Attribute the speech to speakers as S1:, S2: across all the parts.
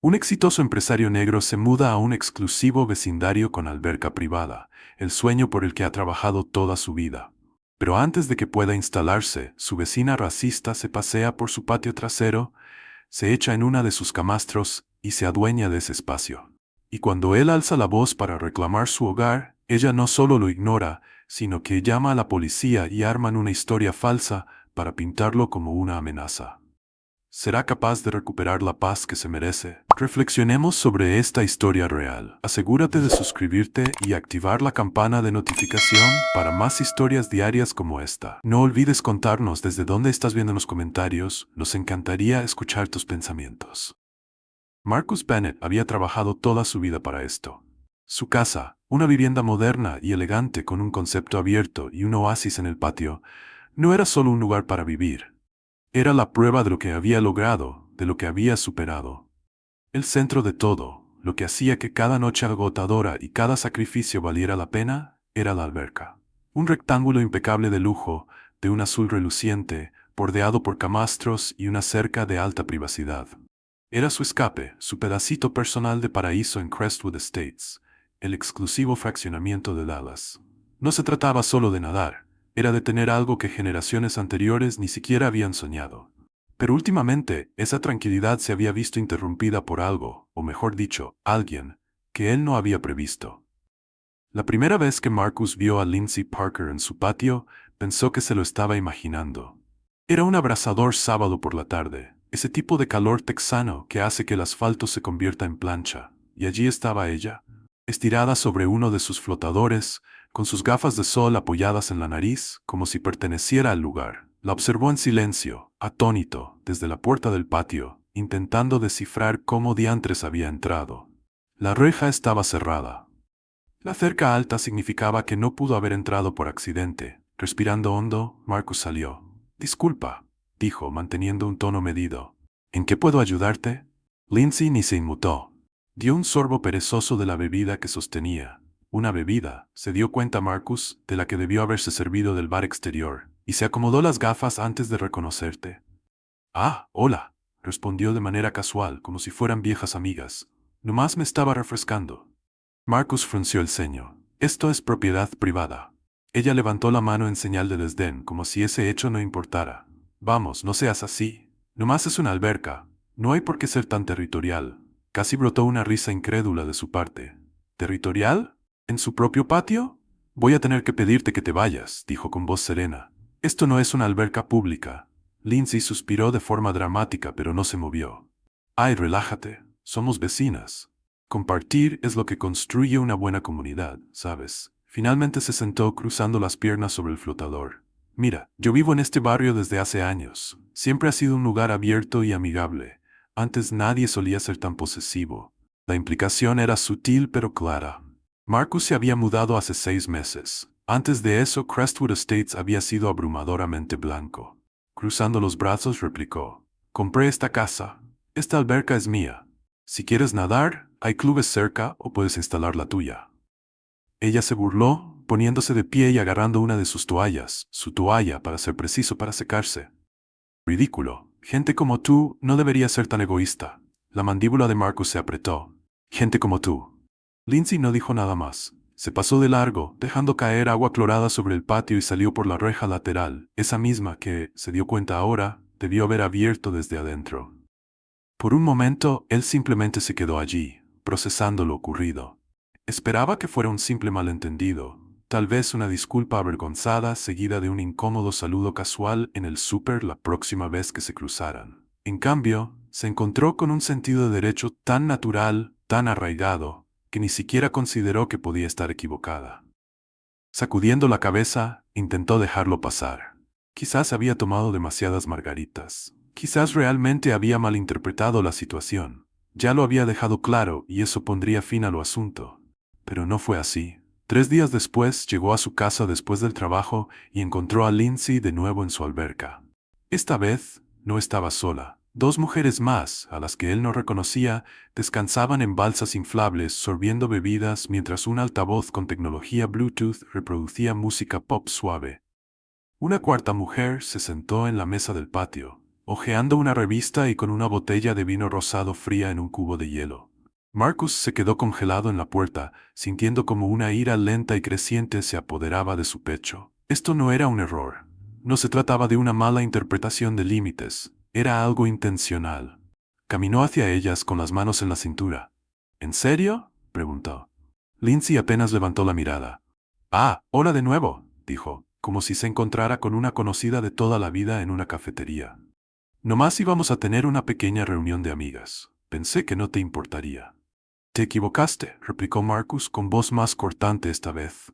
S1: Un exitoso empresario negro se muda a un exclusivo vecindario con alberca privada, el sueño por el que ha trabajado toda su vida. Pero antes de que pueda instalarse, su vecina racista se pasea por su patio trasero, se echa en una de sus camastros y se adueña de ese espacio. Y cuando él alza la voz para reclamar su hogar, ella no solo lo ignora, sino que llama a la policía y arman una historia falsa para pintarlo como una amenaza. ¿Será capaz de recuperar la paz que se merece? Reflexionemos sobre esta historia real. Asegúrate de suscribirte y activar la campana de notificación para más historias diarias como esta. No olvides contarnos desde dónde estás viendo en los comentarios, nos encantaría escuchar tus pensamientos. Marcus Bennett había trabajado toda su vida para esto. Su casa, una vivienda moderna y elegante con un concepto abierto y un oasis en el patio, no era solo un lugar para vivir. Era la prueba de lo que había logrado, de lo que había superado. El centro de todo, lo que hacía que cada noche agotadora y cada sacrificio valiera la pena, era la alberca. Un rectángulo impecable de lujo, de un azul reluciente, bordeado por camastros y una cerca de alta privacidad. Era su escape, su pedacito personal de paraíso en Crestwood Estates, el exclusivo fraccionamiento de Dallas. No se trataba solo de nadar. Era de tener algo que generaciones anteriores ni siquiera habían soñado. Pero últimamente, esa tranquilidad se había visto interrumpida por algo, o mejor dicho, alguien, que él no había previsto. La primera vez que Marcus vio a Lindsay Parker en su patio, pensó que se lo estaba imaginando. Era un abrasador sábado por la tarde, ese tipo de calor texano que hace que el asfalto se convierta en plancha, y allí estaba ella, estirada sobre uno de sus flotadores, con sus gafas de sol apoyadas en la nariz, como si perteneciera al lugar. La observó en silencio, atónito, desde la puerta del patio, intentando descifrar cómo diantres había entrado. La reja estaba cerrada. La cerca alta significaba que no pudo haber entrado por accidente. Respirando hondo, Marcus salió. «Disculpa», dijo, manteniendo un tono medido. «¿En qué puedo ayudarte?» Lindsay ni se inmutó. Dio un sorbo perezoso de la bebida que sostenía. Una bebida, se dio cuenta Marcus, de la que debió haberse servido del bar exterior, y se acomodó las gafas antes de reconocerte. «Ah, hola», respondió de manera casual, como si fueran viejas amigas. «Nomás me estaba refrescando». Marcus frunció el ceño. «Esto es propiedad privada». Ella levantó la mano en señal de desdén, como si ese hecho no importara. «Vamos, no seas así. Nomás es una alberca. No hay por qué ser tan territorial». Casi brotó una risa incrédula de su parte. «¿Territorial? ¿En su propio patio? Voy a tener que pedirte que te vayas», dijo con voz serena. «Esto no es una alberca pública». Lindsay suspiró de forma dramática, pero no se movió. «Ay, relájate. Somos vecinas. Compartir es lo que construye una buena comunidad, ¿sabes?» Finalmente se sentó cruzando las piernas sobre el flotador. «Mira, yo vivo en este barrio desde hace años. Siempre ha sido un lugar abierto y amigable. Antes nadie solía ser tan posesivo». La implicación era sutil pero clara. Marcus se había mudado hace 6 meses. Antes de eso, Crestwood Estates había sido abrumadoramente blanco. Cruzando los brazos, replicó: «Compré esta casa. Esta alberca es mía. Si quieres nadar, hay clubes cerca o puedes instalar la tuya». Ella se burló, poniéndose de pie y agarrando una de sus toallas, su toalla, para ser preciso, para secarse. «Ridículo. Gente como tú no debería ser tan egoísta». La mandíbula de Marcus se apretó. «Gente como tú». Lindsay no dijo nada más. Se pasó de largo, dejando caer agua clorada sobre el patio y salió por la reja lateral, esa misma que, se dio cuenta ahora, debió haber abierto desde adentro. Por un momento, él simplemente se quedó allí, procesando lo ocurrido. Esperaba que fuera un simple malentendido, tal vez una disculpa avergonzada seguida de un incómodo saludo casual en el súper la próxima vez que se cruzaran. En cambio, se encontró con un sentido de derecho tan natural, tan arraigado, que ni siquiera consideró que podía estar equivocada. Sacudiendo la cabeza, intentó dejarlo pasar. Quizás había tomado demasiadas margaritas. Quizás realmente había malinterpretado la situación. Ya lo había dejado claro y eso pondría fin al asunto. Pero no fue así. 3 días después llegó a su casa después del trabajo y encontró a Lindsay de nuevo en su alberca. Esta vez, no estaba sola. 2 mujeres más, a las que él no reconocía, descansaban en balsas inflables sorbiendo bebidas mientras un altavoz con tecnología Bluetooth reproducía música pop suave. Una cuarta mujer se sentó en la mesa del patio, hojeando una revista y con una botella de vino rosado fría en un cubo de hielo. Marcus se quedó congelado en la puerta, sintiendo como una ira lenta y creciente se apoderaba de su pecho. Esto no era un error. No se trataba de una mala interpretación de límites. Era algo intencional. Caminó hacia ellas con las manos en la cintura. ¿En serio?, preguntó. Lindsay apenas levantó la mirada. Ah, hola de nuevo, dijo, como si se encontrara con una conocida de toda la vida en una cafetería. Nomás íbamos a tener una pequeña reunión de amigas. Pensé que no te importaría. Te equivocaste, replicó Marcus con voz más cortante esta vez.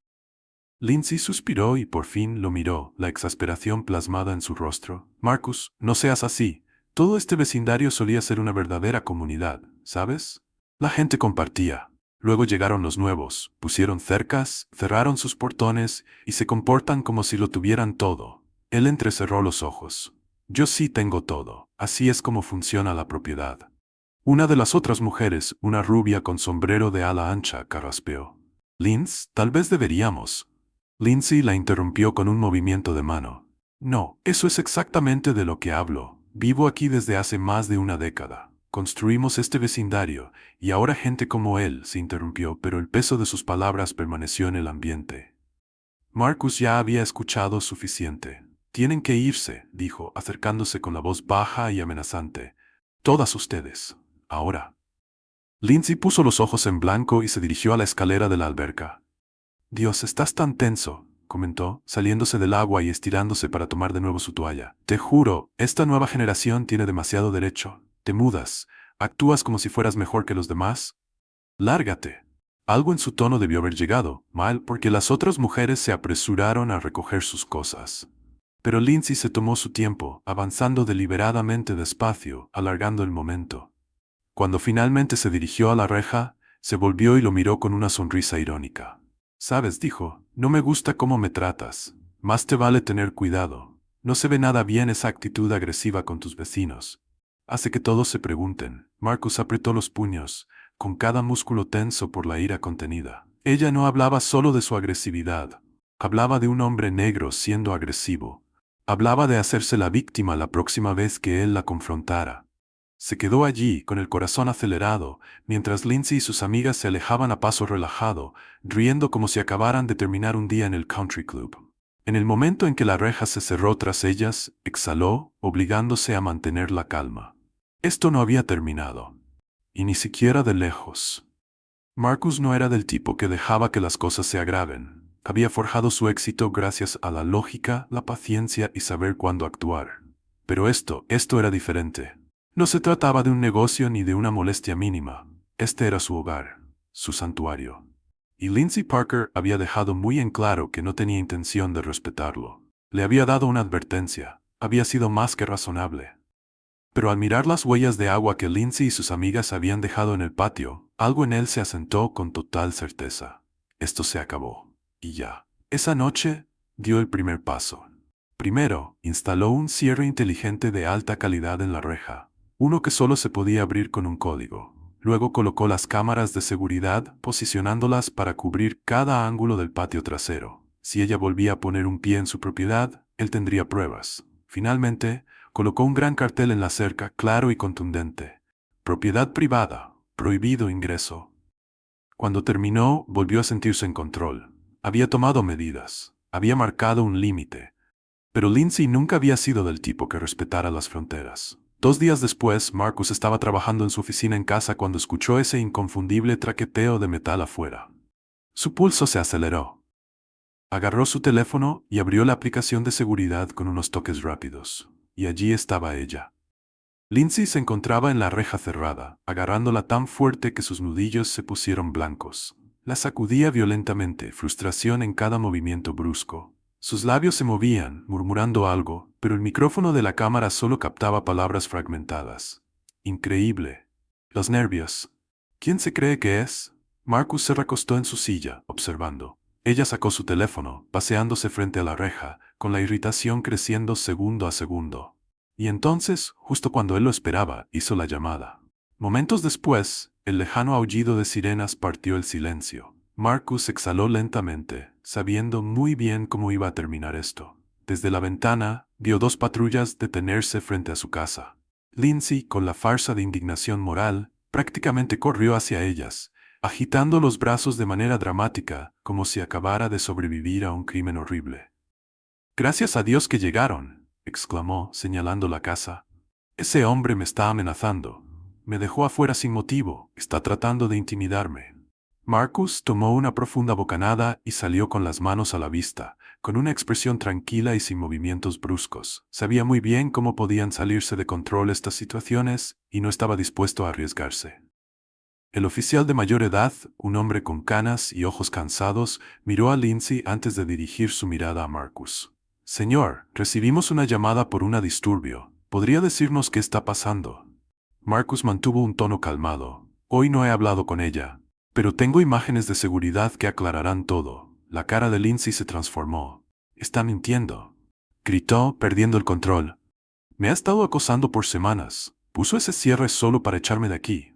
S1: Lindsay suspiró y por fin lo miró, la exasperación plasmada en su rostro. Marcus, no seas así. Todo este vecindario solía ser una verdadera comunidad, ¿sabes? La gente compartía. Luego llegaron los nuevos, pusieron cercas, cerraron sus portones y se comportan como si lo tuvieran todo. Él entrecerró los ojos. Yo sí tengo todo. Así es como funciona la propiedad. Una de las otras mujeres, una rubia con sombrero de ala ancha, carraspeó. Linz, tal vez deberíamos. Lindsay la interrumpió con un movimiento de mano. No, eso es exactamente de lo que hablo. Vivo aquí desde hace más de una década. Construimos este vecindario, y ahora gente como él, se interrumpió, pero el peso de sus palabras permaneció en el ambiente. Marcus ya había escuchado suficiente. Tienen que irse, dijo, acercándose con la voz baja y amenazante. Todas ustedes. Ahora. Lindsay puso los ojos en blanco y se dirigió a la escalera de la alberca. Dios, estás tan tenso, comentó, saliéndose del agua y estirándose para tomar de nuevo su toalla. Te juro, esta nueva generación tiene demasiado derecho. Te mudas, actúas como si fueras mejor que los demás. Lárgate. Algo en su tono debió haber llegado mal porque las otras mujeres se apresuraron a recoger sus cosas. Pero Lindsay se tomó su tiempo, avanzando deliberadamente despacio, alargando el momento. Cuando finalmente se dirigió a la reja, se volvió y lo miró con una sonrisa irónica. Sabes, dijo, no me gusta cómo me tratas. Más te vale tener cuidado. No se ve nada bien esa actitud agresiva con tus vecinos. Hace que todos se pregunten. Marcus apretó los puños, con cada músculo tenso por la ira contenida. Ella no hablaba solo de su agresividad. Hablaba de un hombre negro siendo agresivo. Hablaba de hacerse la víctima la próxima vez que él la confrontara. Se quedó allí, con el corazón acelerado, mientras Lindsay y sus amigas se alejaban a paso relajado, riendo como si acabaran de terminar un día en el country club. En el momento en que la reja se cerró tras ellas, exhaló, obligándose a mantener la calma. Esto no había terminado. Y ni siquiera de lejos. Marcus no era del tipo que dejaba que las cosas se agraven. Había forjado su éxito gracias a la lógica, la paciencia y saber cuándo actuar. Pero esto era diferente. No se trataba de un negocio ni de una molestia mínima. Este era su hogar, su santuario. Y Lindsay Parker había dejado muy en claro que no tenía intención de respetarlo. Le había dado una advertencia. Había sido más que razonable. Pero al mirar las huellas de agua que Lindsay y sus amigas habían dejado en el patio, algo en él se asentó con total certeza. Esto se acabó. Y ya. Esa noche, dio el primer paso. Primero, instaló un cierre inteligente de alta calidad en la reja. Uno que solo se podía abrir con un código. Luego colocó las cámaras de seguridad, posicionándolas para cubrir cada ángulo del patio trasero. Si ella volvía a poner un pie en su propiedad, él tendría pruebas. Finalmente, colocó un gran cartel en la cerca, claro y contundente. Propiedad privada, prohibido ingreso. Cuando terminó, volvió a sentirse en control. Había tomado medidas. Había marcado un límite. Pero Lindsay nunca había sido del tipo que respetara las fronteras. 2 días después, Marcus estaba trabajando en su oficina en casa cuando escuchó ese inconfundible traqueteo de metal afuera. Su pulso se aceleró. Agarró su teléfono y abrió la aplicación de seguridad con unos toques rápidos. Y allí estaba ella. Lindsay se encontraba en la reja cerrada, agarrándola tan fuerte que sus nudillos se pusieron blancos. La sacudía violentamente, frustración en cada movimiento brusco. Sus labios se movían, murmurando algo, pero el micrófono de la cámara solo captaba palabras fragmentadas. Increíble. Los nervios. ¿Quién se cree que es? Marcus se recostó en su silla, observando. Ella sacó su teléfono, paseándose frente a la reja, con la irritación creciendo segundo a segundo. Y entonces, justo cuando él lo esperaba, hizo la llamada. Momentos después, el lejano aullido de sirenas partió el silencio. Marcus exhaló lentamente, sabiendo muy bien cómo iba a terminar esto. Desde la ventana, vio 2 patrullas detenerse frente a su casa. Lindsay, con la farsa de indignación moral, prácticamente corrió hacia ellas, agitando los brazos de manera dramática, como si acabara de sobrevivir a un crimen horrible. «Gracias a Dios que llegaron», exclamó, señalando la casa. «Ese hombre me está amenazando. Me dejó afuera sin motivo, está tratando de intimidarme». Marcus tomó una profunda bocanada y salió con las manos a la vista, con una expresión tranquila y sin movimientos bruscos. Sabía muy bien cómo podían salirse de control estas situaciones y no estaba dispuesto a arriesgarse. El oficial de mayor edad, un hombre con canas y ojos cansados, miró a Lindsay antes de dirigir su mirada a Marcus. «Señor, recibimos una llamada por un disturbio. ¿Podría decirnos qué está pasando?» Marcus mantuvo un tono calmado. «Hoy no he hablado con ella, pero tengo imágenes de seguridad que aclararán todo». La cara de Lindsay se transformó. «Está mintiendo», gritó, perdiendo el control. «Me ha estado acosando por semanas. Puso ese cierre solo para echarme de aquí».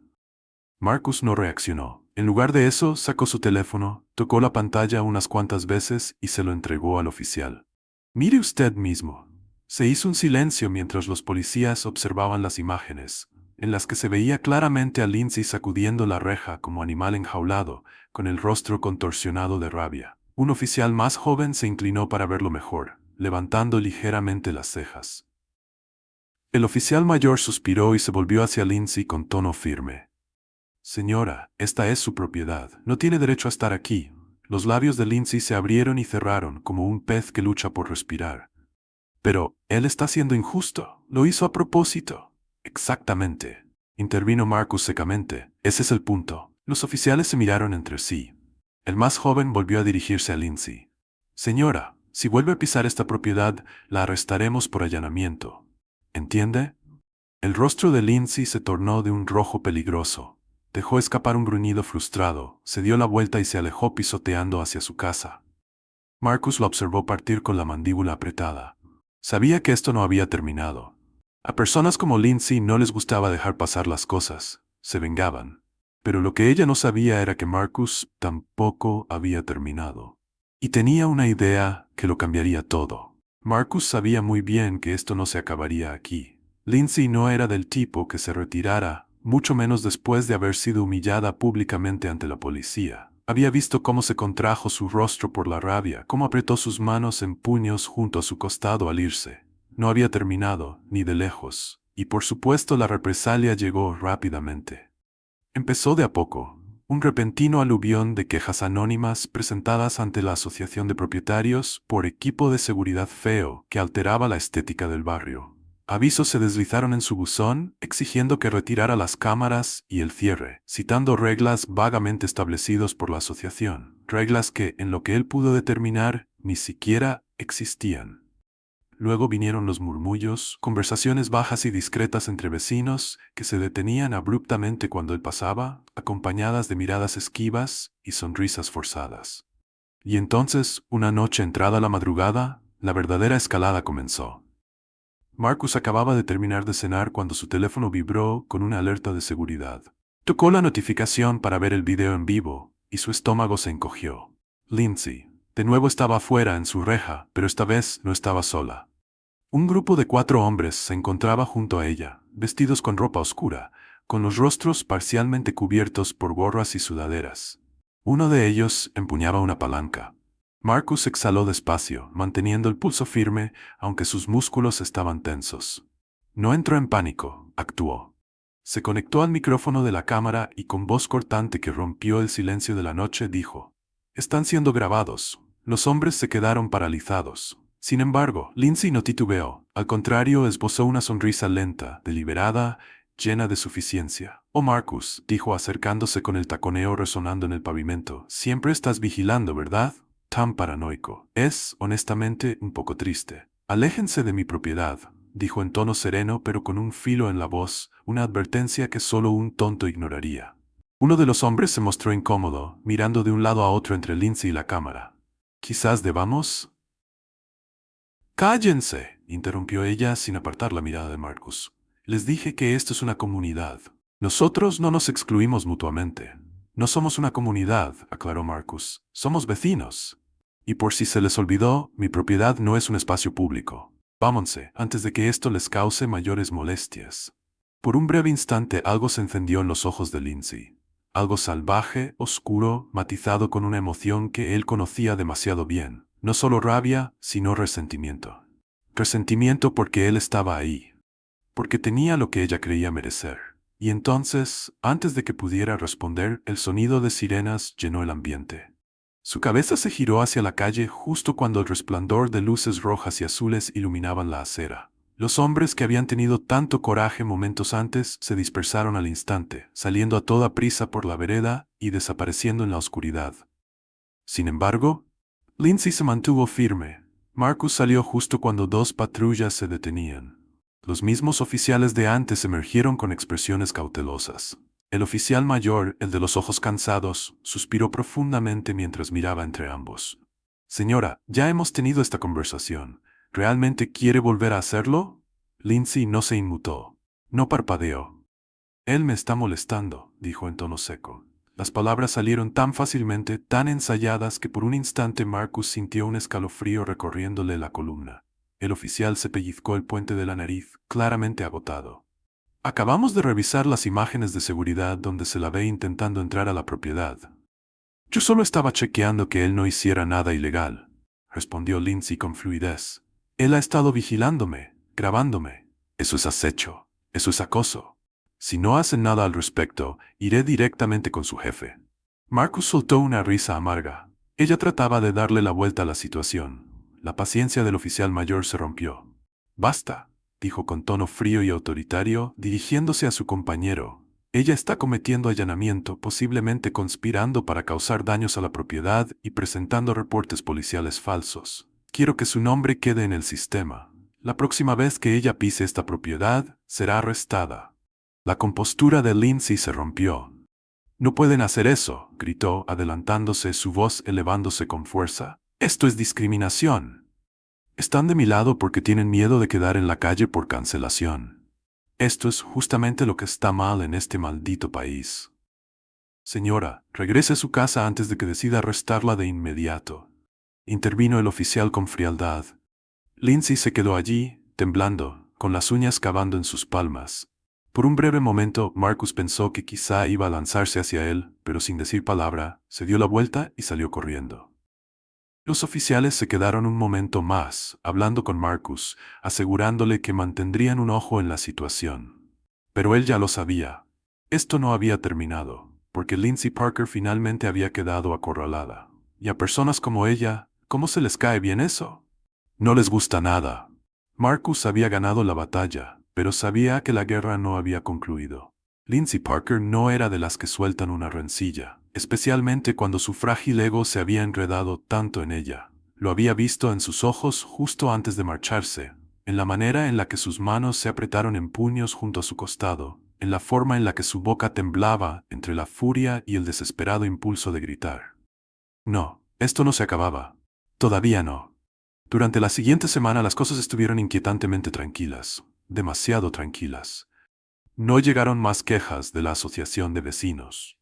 S1: Marcus no reaccionó. En lugar de eso, sacó su teléfono, tocó la pantalla unas cuantas veces y se lo entregó al oficial. «Mire usted mismo». Se hizo un silencio mientras los policías observaban las imágenes, en las que se veía claramente a Lindsay sacudiendo la reja como animal enjaulado, con el rostro contorsionado de rabia. Un oficial más joven se inclinó para verlo mejor, levantando ligeramente las cejas. El oficial mayor suspiró y se volvió hacia Lindsay con tono firme. «Señora, esta es su propiedad. No tiene derecho a estar aquí». Los labios de Lindsay se abrieron y cerraron como un pez que lucha por respirar. «Pero, él está siendo injusto. Lo hizo a propósito». «Exactamente», intervino Marcus secamente. «Ese es el punto». Los oficiales se miraron entre sí. El más joven volvió a dirigirse a Lindsay. «Señora, si vuelve a pisar esta propiedad, la arrestaremos por allanamiento. ¿Entiende?» El rostro de Lindsay se tornó de un rojo peligroso. Dejó escapar un gruñido frustrado, se dio la vuelta y se alejó pisoteando hacia su casa. Marcus la observó partir con la mandíbula apretada. Sabía que esto no había terminado. A personas como Lindsay no les gustaba dejar pasar las cosas, se vengaban. Pero lo que ella no sabía era que Marcus tampoco había terminado. Y tenía una idea que lo cambiaría todo. Marcus sabía muy bien que esto no se acabaría aquí. Lindsay no era del tipo que se retirara, mucho menos después de haber sido humillada públicamente ante la policía. Había visto cómo se contrajo su rostro por la rabia, cómo apretó sus manos en puños junto a su costado al irse. No había terminado, ni de lejos, y por supuesto la represalia llegó rápidamente. Empezó de a poco, un repentino aluvión de quejas anónimas presentadas ante la Asociación de Propietarios por equipo de seguridad feo que alteraba la estética del barrio. Avisos se deslizaron en su buzón, exigiendo que retirara las cámaras y el cierre, citando reglas vagamente establecidos por la asociación, reglas que, en lo que él pudo determinar, ni siquiera existían. Luego vinieron los murmullos, conversaciones bajas y discretas entre vecinos que se detenían abruptamente cuando él pasaba, acompañadas de miradas esquivas y sonrisas forzadas. Y entonces, una noche entrada la madrugada, la verdadera escalada comenzó. Marcus acababa de terminar de cenar cuando su teléfono vibró con una alerta de seguridad. Tocó la notificación para ver el video en vivo, y su estómago se encogió. Lindsay, de nuevo estaba afuera en su reja, pero esta vez no estaba sola. Un grupo de 4 hombres se encontraba junto a ella, vestidos con ropa oscura, con los rostros parcialmente cubiertos por gorras y sudaderas. Uno de ellos empuñaba una palanca. Marcus exhaló despacio, manteniendo el pulso firme, aunque sus músculos estaban tensos. No entró en pánico, actuó. Se conectó al micrófono de la cámara y con voz cortante que rompió el silencio de la noche dijo: «Están siendo grabados». Los hombres se quedaron paralizados. Sin embargo, Lindsay no titubeó. Al contrario, esbozó una sonrisa lenta, deliberada, llena de suficiencia. «Oh, Marcus», dijo acercándose con el taconeo resonando en el pavimento, «siempre estás vigilando, ¿verdad? Tan paranoico. Es, honestamente, un poco triste». «Aléjense de mi propiedad», dijo en tono sereno pero con un filo en la voz, una advertencia que solo un tonto ignoraría. Uno de los hombres se mostró incómodo, mirando de un lado a otro entre Lindsay y la cámara. «Quizás debamos...» «Cállense», interrumpió ella sin apartar la mirada de Marcus. «Les dije que esto es una comunidad. Nosotros no nos excluimos mutuamente». «No somos una comunidad», aclaró Marcus. «Somos vecinos». Y por si se les olvidó, mi propiedad no es un espacio público. Vámonse, antes de que esto les cause mayores molestias. Por un breve instante algo se encendió en los ojos de Lindsay. Algo salvaje, oscuro, matizado con una emoción que él conocía demasiado bien. No solo rabia, sino resentimiento. Resentimiento porque él estaba ahí. Porque tenía lo que ella creía merecer. Y entonces, antes de que pudiera responder, el sonido de sirenas llenó el ambiente. Su cabeza se giró hacia la calle justo cuando el resplandor de luces rojas y azules iluminaban la acera. Los hombres que habían tenido tanto coraje momentos antes se dispersaron al instante, saliendo a toda prisa por la vereda y desapareciendo en la oscuridad. Sin embargo, Lindsay se mantuvo firme. Marcus salió justo cuando dos patrullas se detenían. Los mismos oficiales de antes emergieron con expresiones cautelosas. El oficial mayor, el de los ojos cansados, suspiró profundamente mientras miraba entre ambos. Señora, ya hemos tenido esta conversación. ¿Realmente quiere volver a hacerlo? Lindsay no se inmutó. No parpadeó. Él me está molestando, dijo en tono seco. Las palabras salieron tan fácilmente, tan ensayadas, que por un instante Marcus sintió un escalofrío recorriéndole la columna. El oficial se pellizcó el puente de la nariz, claramente agotado. Acabamos de revisar las imágenes de seguridad donde se la ve intentando entrar a la propiedad. Yo solo estaba chequeando que él no hiciera nada ilegal, respondió Lindsay con fluidez. Él ha estado vigilándome, grabándome. Eso es acecho, eso es acoso. Si no hacen nada al respecto, iré directamente con su jefe. Marcus soltó una risa amarga. Ella trataba de darle la vuelta a la situación. La paciencia del oficial mayor se rompió. Basta, dijo con tono frío y autoritario, dirigiéndose a su compañero. Ella está cometiendo allanamiento, posiblemente conspirando para causar daños a la propiedad y presentando reportes policiales falsos. Quiero que su nombre quede en el sistema. La próxima vez que ella pise esta propiedad, será arrestada. La compostura de Lindsay se rompió. No pueden hacer eso, gritó, adelantándose, su voz elevándose con fuerza. Esto es discriminación. Están de mi lado porque tienen miedo de quedar en la calle por cancelación. Esto es justamente lo que está mal en este maldito país. Señora, regrese a su casa antes de que decida arrestarla de inmediato. Intervino el oficial con frialdad. Lindsay se quedó allí, temblando, con las uñas cavando en sus palmas. Por un breve momento, Marcus pensó que quizá iba a lanzarse hacia él, pero sin decir palabra, se dio la vuelta y salió corriendo. Los oficiales se quedaron un momento más, hablando con Marcus, asegurándole que mantendrían un ojo en la situación. Pero él ya lo sabía. Esto no había terminado, porque Lindsay Parker finalmente había quedado acorralada. Y a personas como ella, ¿cómo se les cae bien eso? No les gusta nada. Marcus había ganado la batalla, pero sabía que la guerra no había concluido. Lindsay Parker no era de las que sueltan una rencilla, especialmente cuando su frágil ego se había enredado tanto en ella. Lo había visto en sus ojos justo antes de marcharse, en la manera en la que sus manos se apretaron en puños junto a su costado, en la forma en la que su boca temblaba entre la furia y el desesperado impulso de gritar. No, esto no se acababa. Todavía no. Durante la siguiente semana las cosas estuvieron inquietantemente tranquilas, demasiado tranquilas. No llegaron más quejas de la asociación de vecinos.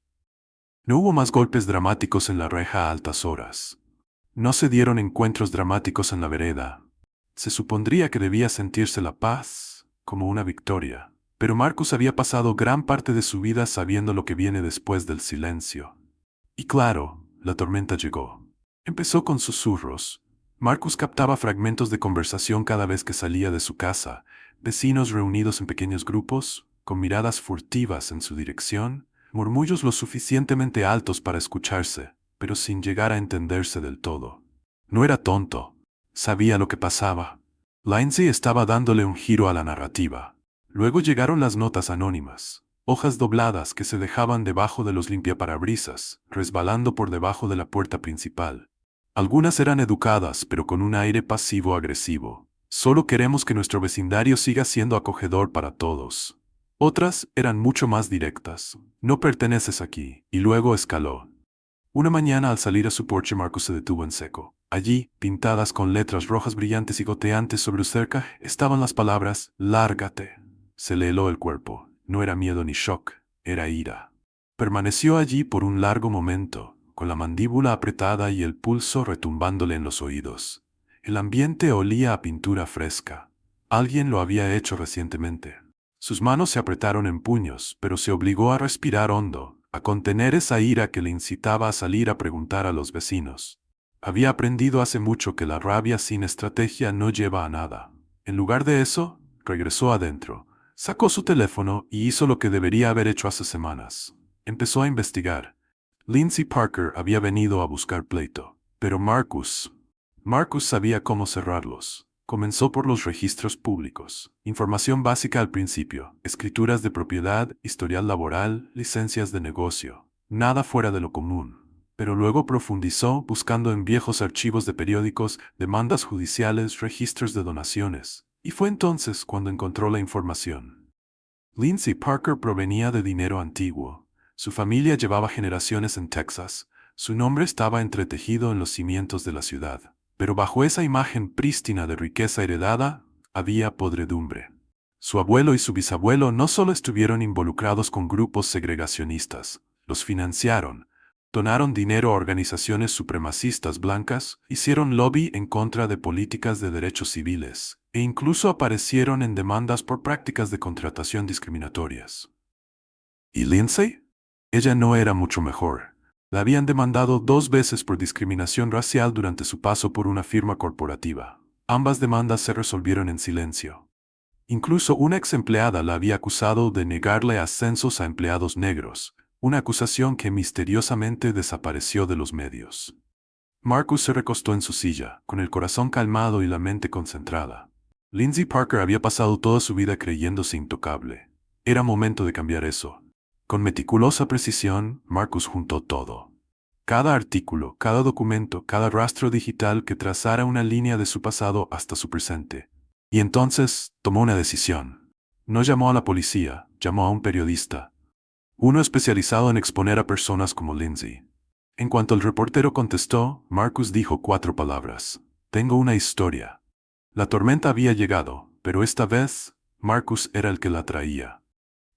S1: No hubo más golpes dramáticos en la reja a altas horas. No se dieron encuentros dramáticos en la vereda. Se supondría que debía sentirse la paz como una victoria, pero Marcus había pasado gran parte de su vida sabiendo lo que viene después del silencio. Y claro, la tormenta llegó. Empezó con susurros. Marcus captaba fragmentos de conversación cada vez que salía de su casa, vecinos reunidos en pequeños grupos, con miradas furtivas en su dirección, murmullos lo suficientemente altos para escucharse, pero sin llegar a entenderse del todo. No era tonto. Sabía lo que pasaba. Lindsay estaba dándole un giro a la narrativa. Luego llegaron las notas anónimas, hojas dobladas que se dejaban debajo de los limpiaparabrisas, resbalando por debajo de la puerta principal. Algunas eran educadas, pero con un aire pasivo-agresivo. Solo queremos que nuestro vecindario siga siendo acogedor para todos. Otras eran mucho más directas. No perteneces aquí. Y luego escaló. Una mañana al salir a su porche Marcus se detuvo en seco. Allí, pintadas con letras rojas brillantes y goteantes sobre su cerca, estaban las palabras «Lárgate». Se le heló el cuerpo. No era miedo ni shock, era ira. Permaneció allí por un largo momento, con la mandíbula apretada y el pulso retumbándole en los oídos. El ambiente olía a pintura fresca. Alguien lo había hecho recientemente. Sus manos se apretaron en puños, pero se obligó a respirar hondo, a contener esa ira que le incitaba a salir a preguntar a los vecinos. Había aprendido hace mucho que la rabia sin estrategia no lleva a nada. En lugar de eso, regresó adentro, sacó su teléfono y hizo lo que debería haber hecho hace semanas. Empezó a investigar. Lindsay Parker había venido a buscar pleito, pero Marcus sabía cómo cerrarlos. Comenzó por los registros públicos. Información básica al principio, escrituras de propiedad, historial laboral, licencias de negocio. Nada fuera de lo común. Pero luego profundizó buscando en viejos archivos de periódicos, demandas judiciales, registros de donaciones. Y fue entonces cuando encontró la información. Lindsay Parker provenía de dinero antiguo. Su familia llevaba generaciones en Texas. Su nombre estaba entretejido en los cimientos de la ciudad. Pero bajo esa imagen prístina de riqueza heredada, había podredumbre. Su abuelo y su bisabuelo no solo estuvieron involucrados con grupos segregacionistas, los financiaron, donaron dinero a organizaciones supremacistas blancas, hicieron lobby en contra de políticas de derechos civiles, e incluso aparecieron en demandas por prácticas de contratación discriminatorias. ¿Y Lindsay? Ella no era mucho mejor. La habían demandado 2 veces por discriminación racial durante su paso por una firma corporativa. Ambas demandas se resolvieron en silencio. Incluso una ex empleada la había acusado de negarle ascensos a empleados negros, una acusación que misteriosamente desapareció de los medios. Marcus se recostó en su silla, con el corazón calmado y la mente concentrada. Lindsay Parker había pasado toda su vida creyéndose intocable. Era momento de cambiar eso. Con meticulosa precisión, Marcus juntó todo. Cada artículo, cada documento, cada rastro digital que trazara una línea de su pasado hasta su presente. Y entonces tomó una decisión. No llamó a la policía, llamó a un periodista. Uno especializado en exponer a personas como Lindsay. En cuanto el reportero contestó, Marcus dijo 4 palabras. Tengo una historia. La tormenta había llegado, pero esta vez, Marcus era el que la traía.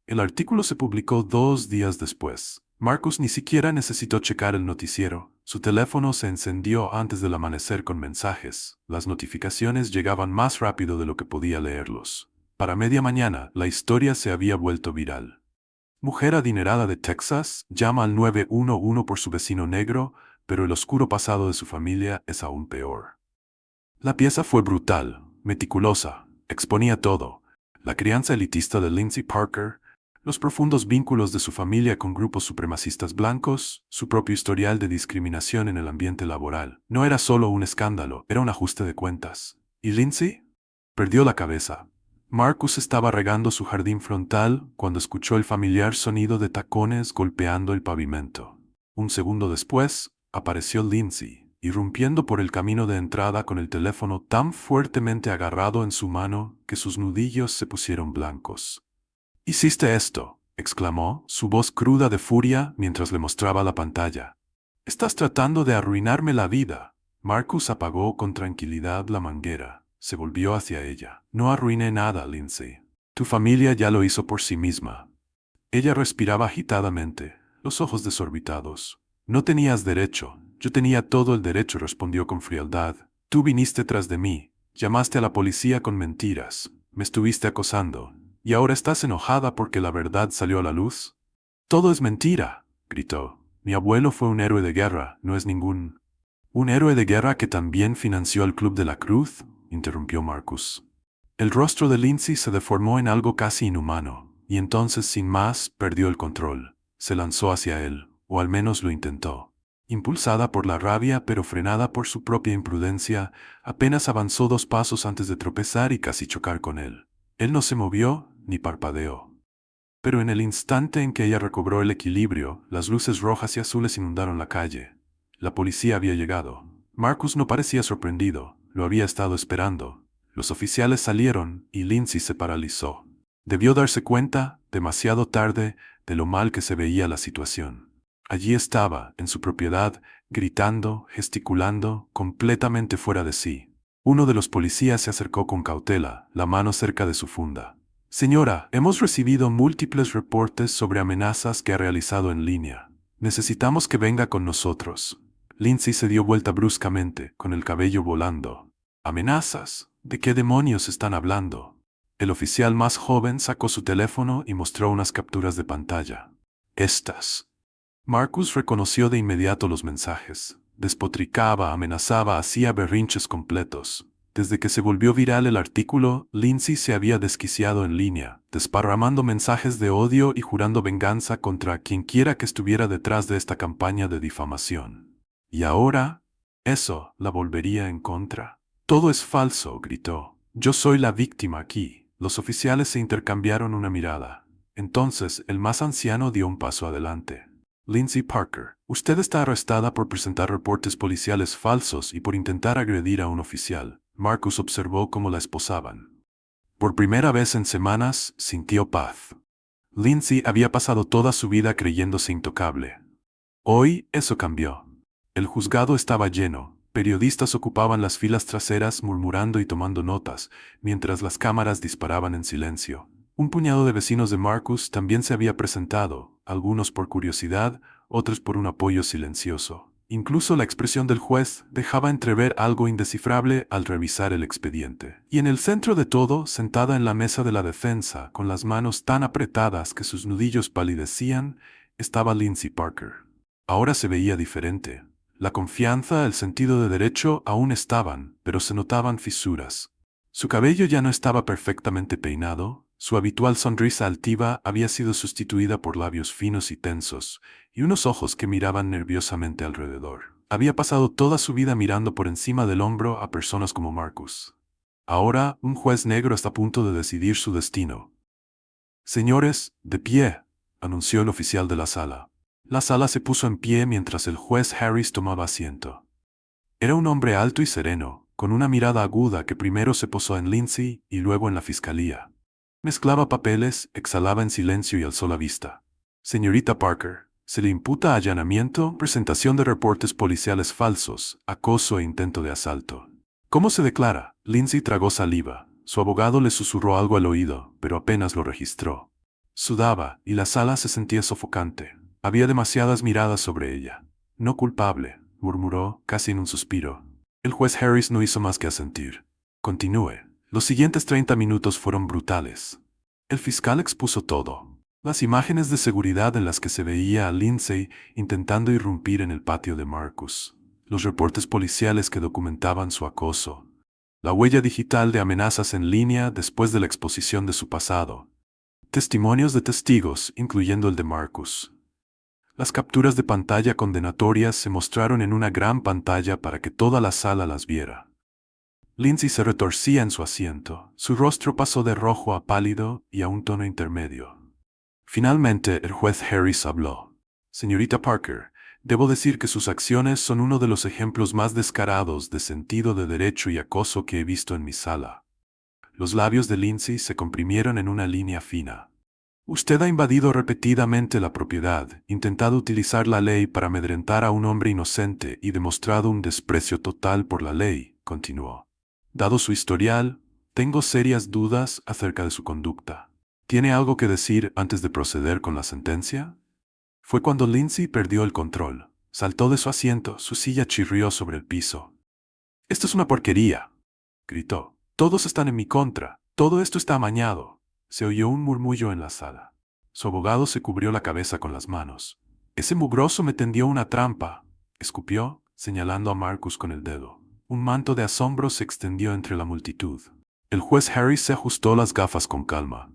S1: El artículo se publicó 2 días después. Marcus ni siquiera necesitó checar el noticiero. Su teléfono se encendió antes del amanecer con mensajes. Las notificaciones llegaban más rápido de lo que podía leerlos. Para media mañana, la historia se había vuelto viral. Mujer adinerada de Texas llama al 911 por su vecino negro, pero el oscuro pasado de su familia es aún peor. La pieza fue brutal, meticulosa, exponía todo. La crianza elitista de Lindsay Parker, los profundos vínculos de su familia con grupos supremacistas blancos, su propio historial de discriminación en el ambiente laboral. No era solo un escándalo, era un ajuste de cuentas. ¿Y Lindsay? Perdió la cabeza. Marcus estaba regando su jardín frontal cuando escuchó el familiar sonido de tacones golpeando el pavimento. Un segundo después, apareció Lindsay, irrumpiendo por el camino de entrada con el teléfono tan fuertemente agarrado en su mano que sus nudillos se pusieron blancos. «Hiciste esto», exclamó, su voz cruda de furia mientras le mostraba la pantalla. «Estás tratando de arruinarme la vida». Marcus apagó con tranquilidad la manguera. Se volvió hacia ella. «No arruiné nada, Lindsay. Tu familia ya lo hizo por sí misma». Ella respiraba agitadamente, los ojos desorbitados. «No tenías derecho. Yo tenía todo el derecho», respondió con frialdad. «Tú viniste tras de mí. Llamaste a la policía con mentiras. Me estuviste acosando. ¿Y ahora estás enojada porque la verdad salió a la luz?» «Todo es mentira», gritó. «Mi abuelo fue un héroe de guerra, no es ningún...» «¿Un héroe de guerra que también financió el Club de la Cruz?», interrumpió Marcus. El rostro de Lindsay se deformó en algo casi inhumano, y entonces, sin más, perdió el control. Se lanzó hacia él, o al menos lo intentó. Impulsada por la rabia, pero frenada por su propia imprudencia, apenas avanzó 2 pasos antes de tropezar y casi chocar con él. Él no se movió, ni parpadeó. Pero en el instante en que ella recobró el equilibrio, las luces rojas y azules inundaron la calle. La policía había llegado. Marcus no parecía sorprendido, lo había estado esperando. Los oficiales salieron y Lindsay se paralizó. Debió darse cuenta, demasiado tarde, de lo mal que se veía la situación. Allí estaba, en su propiedad, gritando, gesticulando, completamente fuera de sí. Uno de los policías se acercó con cautela, la mano cerca de su funda. «Señora, hemos recibido múltiples reportes sobre amenazas que ha realizado en línea. Necesitamos que venga con nosotros. Lindsay se dio vuelta bruscamente, con el cabello volando. ¿Amenazas? ¿De qué demonios están hablando? El oficial más joven sacó su teléfono y mostró unas capturas de pantalla. Estas. Marcus reconoció de inmediato los mensajes. Despotricaba, amenazaba, hacía berrinches completos. Desde que se volvió viral el artículo, Lindsay se había desquiciado en línea, desparramando mensajes de odio y jurando venganza contra quienquiera que estuviera detrás de esta campaña de difamación. ¿Y ahora? ¿Eso la volvería en contra? Todo es falso, gritó. Yo soy la víctima aquí. Los oficiales se intercambiaron una mirada. Entonces, el más anciano dio un paso adelante. Lindsay Parker, usted está arrestada por presentar reportes policiales falsos y por intentar agredir a un oficial. Marcus observó cómo la esposaban. Por primera vez en semanas, sintió paz. Lindsay había pasado toda su vida creyéndose intocable. Hoy, eso cambió. El juzgado estaba lleno. Periodistas ocupaban las filas traseras murmurando y tomando notas, mientras las cámaras disparaban en silencio. Un puñado de vecinos de Marcus también se había presentado, algunos por curiosidad, otros por un apoyo silencioso. Incluso la expresión del juez dejaba entrever algo indescifrable al revisar el expediente. Y en el centro de todo, sentada en la mesa de la defensa, con las manos tan apretadas que sus nudillos palidecían, estaba Lindsay Parker. Ahora se veía diferente. La confianza, el sentido de derecho aún estaban, pero se notaban fisuras. Su cabello ya no estaba perfectamente peinado, su habitual sonrisa altiva había sido sustituida por labios finos y tensos, y unos ojos que miraban nerviosamente alrededor. Había pasado toda su vida mirando por encima del hombro a personas como Marcus. Ahora, un juez negro está a punto de decidir su destino. Señores, de pie, anunció el oficial de la sala. La sala se puso en pie mientras el juez Harris tomaba asiento. Era un hombre alto y sereno, con una mirada aguda que primero se posó en Lindsay y luego en la fiscalía. Mezclaba papeles, exhalaba en silencio y alzó la vista. Señorita Parker, se le imputa allanamiento, presentación de reportes policiales falsos, acoso e intento de asalto. ¿Cómo se declara? Lindsay tragó saliva. Su abogado le susurró algo al oído, pero apenas lo registró. Sudaba, y la sala se sentía sofocante. Había demasiadas miradas sobre ella. No culpable, murmuró, casi en un suspiro. El juez Harris no hizo más que asentir. Continúe. Los siguientes 30 minutos fueron brutales. El fiscal expuso todo. Las imágenes de seguridad en las que se veía a Lindsay intentando irrumpir en el patio de Marcus. Los reportes policiales que documentaban su acoso. La huella digital de amenazas en línea después de la exposición de su pasado. Testimonios de testigos, incluyendo el de Marcus. Las capturas de pantalla condenatorias se mostraron en una gran pantalla para que toda la sala las viera. Lindsay se retorcía en su asiento. Su rostro pasó de rojo a pálido y a un tono intermedio. Finalmente, el juez Harris habló. Señorita Parker, debo decir que sus acciones son uno de los ejemplos más descarados de sentido de derecho y acoso que he visto en mi sala. Los labios de Lindsay se comprimieron en una línea fina. Usted ha invadido repetidamente la propiedad, intentado utilizar la ley para amedrentar a un hombre inocente y demostrado un desprecio total por la ley, continuó. Dado su historial, tengo serias dudas acerca de su conducta. ¿Tiene algo que decir antes de proceder con la sentencia? Fue cuando Lindsay perdió el control. Saltó de su asiento, su silla chirrió sobre el piso. «Esto es una porquería», gritó. «Todos están en mi contra. Todo esto está amañado». Se oyó un murmullo en la sala. Su abogado se cubrió la cabeza con las manos. «Ese mugroso me tendió una trampa», escupió, señalando a Marcus con el dedo. Un manto de asombro se extendió entre la multitud. El juez Harris se ajustó las gafas con calma.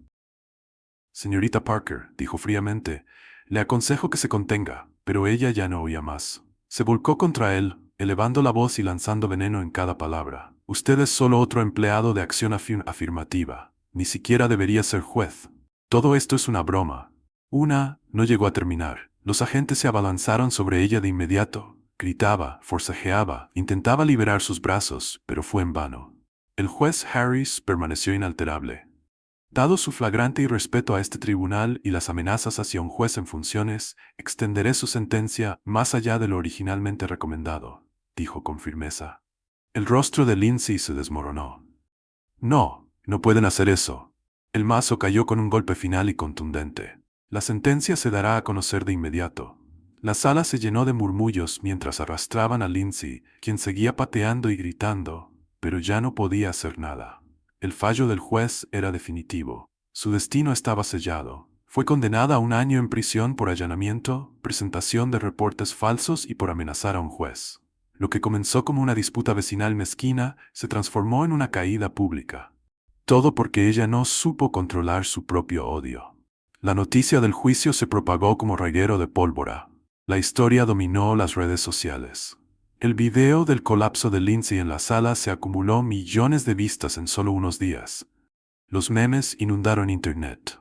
S1: «Señorita Parker», dijo fríamente, «le aconsejo que se contenga», pero ella ya no oía más. Se volcó contra él, elevando la voz y lanzando veneno en cada palabra. «Usted es solo otro empleado de acción afirmativa. Ni siquiera debería ser juez. Todo esto es una broma». No llegó a terminar. Los agentes se abalanzaron sobre ella de inmediato. Gritaba, forcejeaba, intentaba liberar sus brazos, pero fue en vano. El juez Harris permaneció inalterable. Dado su flagrante irrespeto a este tribunal y las amenazas hacia un juez en funciones, extenderé su sentencia más allá de lo originalmente recomendado, dijo con firmeza. El rostro de Lindsay se desmoronó. No pueden hacer eso. El mazo cayó con un golpe final y contundente. La sentencia se dará a conocer de inmediato. La sala se llenó de murmullos mientras arrastraban a Lindsay, quien seguía pateando y gritando, pero ya no podía hacer nada. El fallo del juez era definitivo. Su destino estaba sellado. Fue condenada a 1 año en prisión por allanamiento, presentación de reportes falsos y por amenazar a un juez. Lo que comenzó como una disputa vecinal mezquina se transformó en una caída pública. Todo porque ella no supo controlar su propio odio. La noticia del juicio se propagó como reguero de pólvora. La historia dominó las redes sociales. El video del colapso de Lindsay en la sala se acumuló millones de vistas en solo unos días. Los memes inundaron Internet.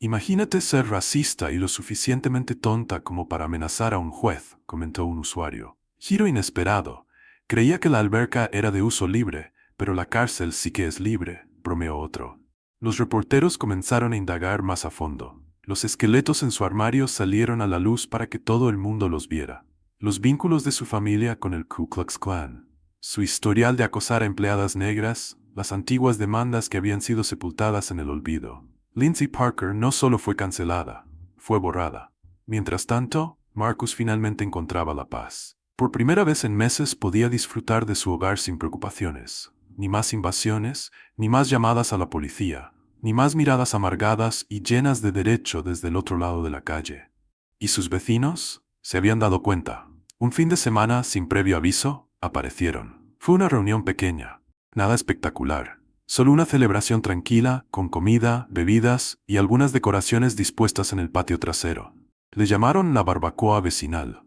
S1: Imagínate ser racista y lo suficientemente tonta como para amenazar a un juez, comentó un usuario. Giro inesperado. Creía que la alberca era de uso libre, pero la cárcel sí que es libre, bromeó otro. Los reporteros comenzaron a indagar más a fondo. Los esqueletos en su armario salieron a la luz para que todo el mundo los viera. Los vínculos de su familia con el Ku Klux Klan. Su historial de acosar a empleadas negras, las antiguas demandas que habían sido sepultadas en el olvido. Lindsay Parker no solo fue cancelada, fue borrada. Mientras tanto, Marcus finalmente encontraba la paz. Por primera vez en meses podía disfrutar de su hogar sin preocupaciones. Ni más invasiones, ni más llamadas a la policía, ni más miradas amargadas y llenas de derecho desde el otro lado de la calle. ¿Y sus vecinos? Se habían dado cuenta. Un fin de semana, sin previo aviso, aparecieron. Fue una reunión pequeña, nada espectacular. Solo una celebración tranquila, con comida, bebidas y algunas decoraciones dispuestas en el patio trasero. Le llamaron la barbacoa vecinal.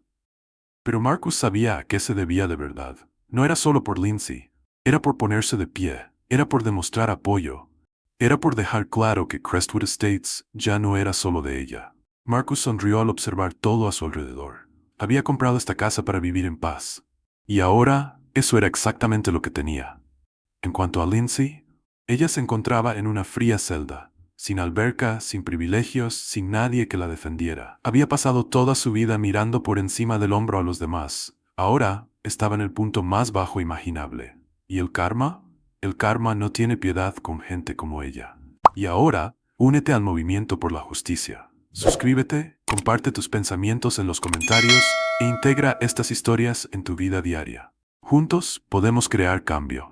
S1: Pero Marcus sabía a qué se debía de verdad. No era solo por Lindsay. Era por ponerse de pie. Era por demostrar apoyo. Era por dejar claro que Crestwood Estates ya no era solo de ella. Marcus sonrió al observar todo a su alrededor. Había comprado esta casa para vivir en paz. Y ahora, eso era exactamente lo que tenía. En cuanto a Lindsay, ella se encontraba en una fría celda, sin alberca, sin privilegios, sin nadie que la defendiera. Había pasado toda su vida mirando por encima del hombro a los demás. Ahora estaba en el punto más bajo imaginable. ¿Y el karma? El karma no tiene piedad con gente como ella. Y ahora, únete al movimiento por la justicia. Suscríbete, comparte tus pensamientos en los comentarios e integra estas historias en tu vida diaria. Juntos podemos crear cambio.